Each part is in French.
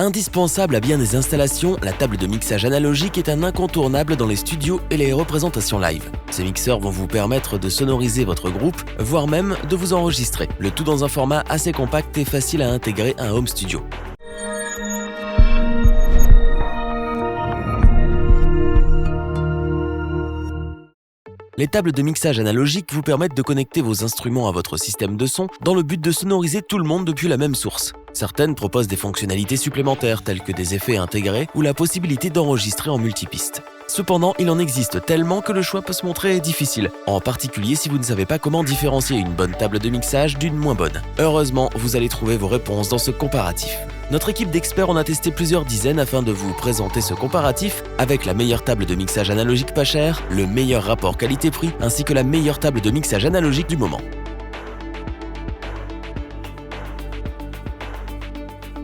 Indispensable à bien des installations, la table de mixage analogique est un incontournable dans les studios et les représentations live. Ces mixeurs vont vous permettre de sonoriser votre groupe, voire même de vous enregistrer, le tout dans un format assez compact et facile à intégrer à un home studio. Les tables de mixage analogique vous permettent de connecter vos instruments à votre système de son dans le but de sonoriser tout le monde depuis la même source. Certaines proposent des fonctionnalités supplémentaires telles que des effets intégrés ou la possibilité d'enregistrer en multipiste. Cependant, il en existe tellement que le choix peut se montrer difficile, en particulier si vous ne savez pas comment différencier une bonne table de mixage d'une moins bonne. Heureusement, vous allez trouver vos réponses dans ce comparatif. Notre équipe d'experts en a testé plusieurs dizaines afin de vous présenter ce comparatif avec la meilleure table de mixage analogique pas chère, le meilleur rapport qualité-prix ainsi que la meilleure table de mixage analogique du moment.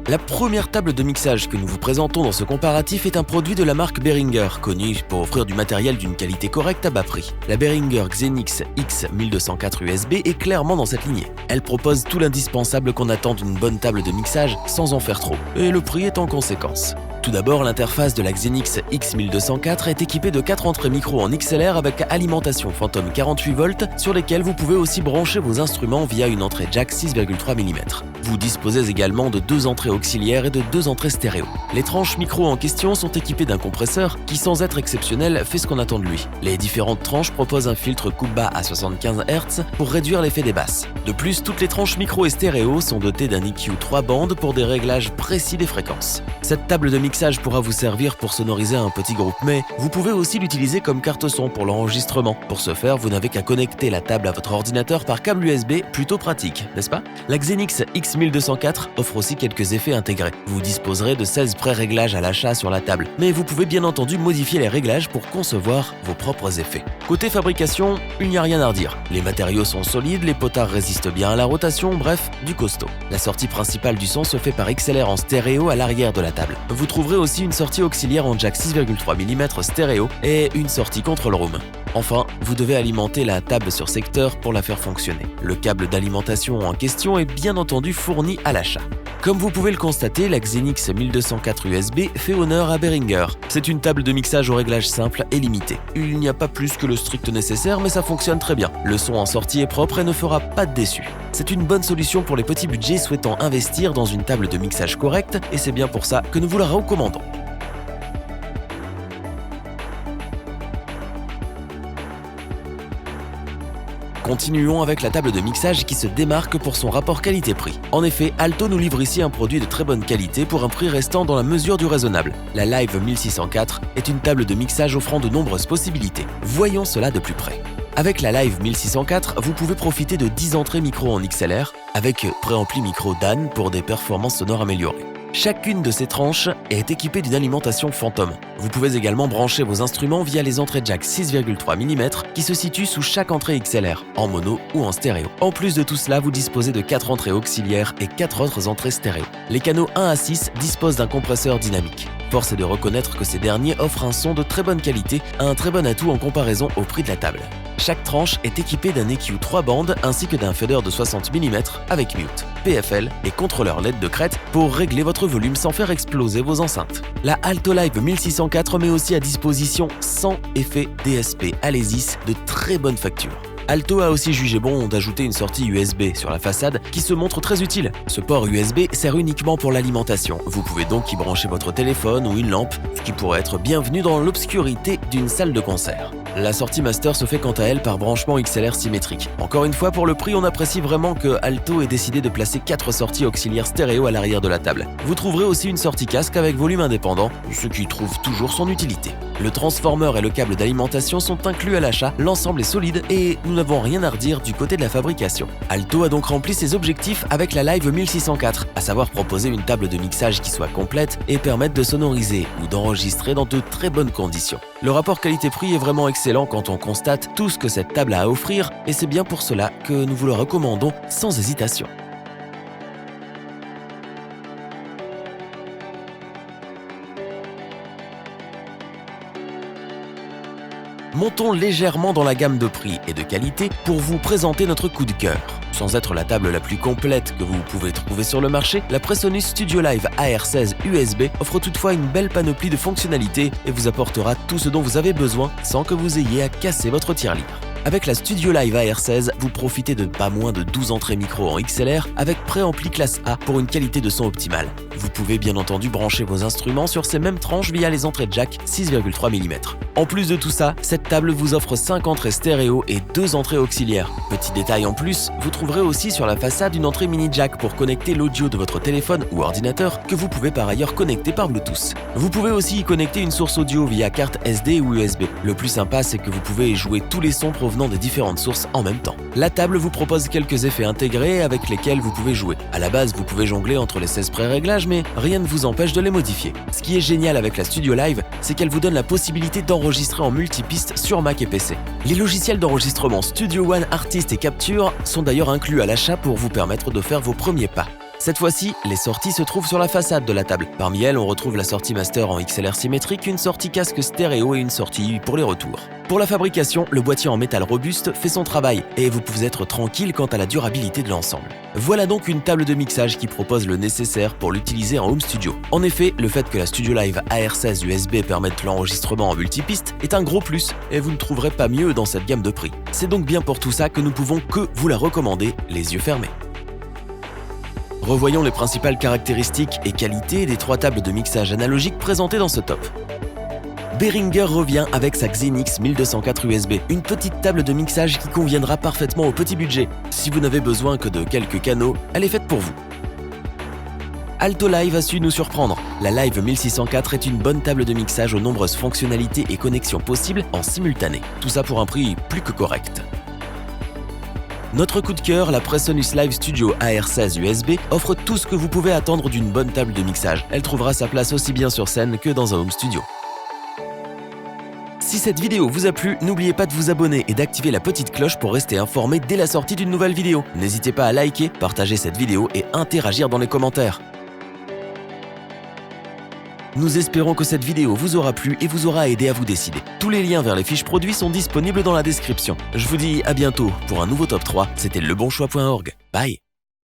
La première table de mixage que nous vous présentons dans ce comparatif est un produit de la marque Behringer, connue pour offrir du matériel d'une qualité correcte à bas prix. La Behringer Xenix X1204 USB est clairement dans cette lignée. Elle propose tout l'indispensable qu'on attend d'une bonne table de mixage sans en faire trop, et le prix est en conséquence. Tout d'abord, l'interface de la Xenix X1204 est équipée de 4 entrées micro en XLR avec alimentation Phantom 48V sur lesquelles vous pouvez aussi brancher vos instruments via une entrée jack 6,3 mm. Vous disposez également de 2 entrées auxiliaires et de 2 entrées stéréo. Les tranches micro en question sont équipées d'un compresseur qui, sans être exceptionnel, fait ce qu'on attend de lui. Les différentes tranches proposent un filtre coupe-bas à 75 Hz pour réduire l'effet des basses. De plus, toutes les tranches micro et stéréo sont dotées d'un EQ 3 bandes pour des réglages précis des fréquences. Cette table de mixage pourra vous servir pour sonoriser un petit groupe, mais vous pouvez aussi l'utiliser comme carte son pour l'enregistrement. Pour ce faire, vous n'avez qu'à connecter la table à votre ordinateur par câble USB, plutôt pratique, n'est-ce pas? La Xenix X1204 offre aussi quelques effets intégrés. Vous disposerez de 16 pré-réglages à l'achat sur la table, mais vous pouvez bien entendu modifier les réglages pour concevoir vos propres effets. Côté fabrication, il n'y a rien à redire. Les matériaux sont solides, les potards résistent bien à la rotation, bref, du costaud. La sortie principale du son se fait par XLR en stéréo à l'arrière de la table. Vous trouverez aussi une sortie auxiliaire en jack 6,3 mm stéréo et une sortie control room. Enfin, vous devez alimenter la table sur secteur pour la faire fonctionner. Le câble d'alimentation en question est bien entendu fourni à l'achat. Comme vous pouvez le constater, la Xenix 1204 USB fait honneur à Behringer. C'est une table de mixage au réglage simple et limité. Il n'y a pas plus que le strict nécessaire, mais ça fonctionne très bien. Le son en sortie est propre et ne fera pas de déçus. C'est une bonne solution pour les petits budgets souhaitant investir dans une table de mixage correcte, et c'est bien pour ça que nous vous la recommandons. Continuons avec la table de mixage qui se démarque pour son rapport qualité-prix. En effet, Alto nous livre ici un produit de très bonne qualité pour un prix restant dans la mesure du raisonnable. La Live 1604 est une table de mixage offrant de nombreuses possibilités. Voyons cela de plus près. Avec la Live 1604, vous pouvez profiter de 10 entrées micro en XLR avec préampli micro DAN pour des performances sonores améliorées. Chacune de ces tranches est équipée d'une alimentation Phantom. Vous pouvez également brancher vos instruments via les entrées jack 6,3 mm qui se situent sous chaque entrée XLR, en mono ou en stéréo. En plus de tout cela, vous disposez de 4 entrées auxiliaires et 4 autres entrées stéréo. Les canaux 1 à 6 disposent d'un compresseur dynamique. Force est de reconnaître que ces derniers offrent un son de très bonne qualité, un très bon atout en comparaison au prix de la table. Chaque tranche est équipée d'un EQ 3 bandes ainsi que d'un fader de 60 mm avec mute, PFL et contrôleur LED de crête pour régler votre volume sans faire exploser vos enceintes. La Alto Live 1604 met aussi à disposition 100 effets DSP Alesis de très bonne facture. Alto a aussi jugé bon d'ajouter une sortie USB sur la façade qui se montre très utile. Ce port USB sert uniquement pour l'alimentation. Vous pouvez donc y brancher votre téléphone ou une lampe, ce qui pourrait être bienvenu dans l'obscurité d'une salle de concert. La sortie master se fait quant à elle par branchement XLR symétrique. Encore une fois, pour le prix, on apprécie vraiment que Alto ait décidé de placer 4 sorties auxiliaires stéréo à l'arrière de la table. Vous trouverez aussi une sortie casque avec volume indépendant, ce qui trouve toujours son utilité. Le transformer et le câble d'alimentation sont inclus à l'achat, l'ensemble est solide et nous n'avons rien à redire du côté de la fabrication. Alto a donc rempli ses objectifs avec la Live 1604, à savoir proposer une table de mixage qui soit complète et permette de sonoriser ou d'enregistrer dans de très bonnes conditions. Le rapport qualité-prix est vraiment excellent quand on constate tout ce que cette table a à offrir et c'est bien pour cela que nous vous le recommandons sans hésitation. Montons légèrement dans la gamme de prix et de qualité pour vous présenter notre coup de cœur. Sans être la table la plus complète que vous pouvez trouver sur le marché, la Presonus Studio Live AR16 USB offre toutefois une belle panoplie de fonctionnalités et vous apportera tout ce dont vous avez besoin sans que vous ayez à casser votre tirelire. Avec la Studio Live AR16, vous profitez de pas moins de 12 entrées micro en XLR avec préampli classe A pour une qualité de son optimale. Vous pouvez bien entendu brancher vos instruments sur ces mêmes tranches via les entrées jack 6,3 mm. En plus de tout ça, cette table vous offre 5 entrées stéréo et 2 entrées auxiliaires. Petit détail en plus, vous trouverez aussi sur la façade une entrée mini jack pour connecter l'audio de votre téléphone ou ordinateur que vous pouvez par ailleurs connecter par Bluetooth. Vous pouvez aussi y connecter une source audio via carte SD ou USB. Le plus sympa, c'est que vous pouvez y jouer tous les sons provenant des différentes sources en même temps. La table vous propose quelques effets intégrés avec lesquels vous pouvez jouer. À la base, vous pouvez jongler entre les 16 pré-réglages, mais rien ne vous empêche de les modifier. Ce qui est génial avec la Studio Live, c'est qu'elle vous donne la possibilité d'enregistrer en multipiste sur Mac et PC. Les logiciels d'enregistrement Studio One, Artist et Capture sont d'ailleurs inclus à l'achat pour vous permettre de faire vos premiers pas. Cette fois-ci, les sorties se trouvent sur la façade de la table. Parmi elles, on retrouve la sortie master en XLR symétrique, une sortie casque stéréo et une sortie pour les retours. Pour la fabrication, le boîtier en métal robuste fait son travail et vous pouvez être tranquille quant à la durabilité de l'ensemble. Voilà donc une table de mixage qui propose le nécessaire pour l'utiliser en home studio. En effet, le fait que la Studio Live AR16 USB permette l'enregistrement en multipiste est un gros plus et vous ne trouverez pas mieux dans cette gamme de prix. C'est donc bien pour tout ça que nous pouvons que vous la recommander, les yeux fermés. Revoyons les principales caractéristiques et qualités des 3 tables de mixage analogiques présentées dans ce top. Behringer revient avec sa Xenix 1204 USB, une petite table de mixage qui conviendra parfaitement au petit budget. Si vous n'avez besoin que de quelques canaux, elle est faite pour vous. Alto Live a su nous surprendre. La Live 1604 est une bonne table de mixage aux nombreuses fonctionnalités et connexions possibles en simultané. Tout ça pour un prix plus que correct. Notre coup de cœur, la Presonus Live Studio AR16 USB, offre tout ce que vous pouvez attendre d'une bonne table de mixage. Elle trouvera sa place aussi bien sur scène que dans un home studio. Si cette vidéo vous a plu, n'oubliez pas de vous abonner et d'activer la petite cloche pour rester informé dès la sortie d'une nouvelle vidéo. N'hésitez pas à liker, partager cette vidéo et interagir dans les commentaires. Nous espérons que cette vidéo vous aura plu et vous aura aidé à vous décider. Tous les liens vers les fiches produits sont disponibles dans la description. Je vous dis à bientôt pour un nouveau top 3. C'était lebonchoix.org. Bye.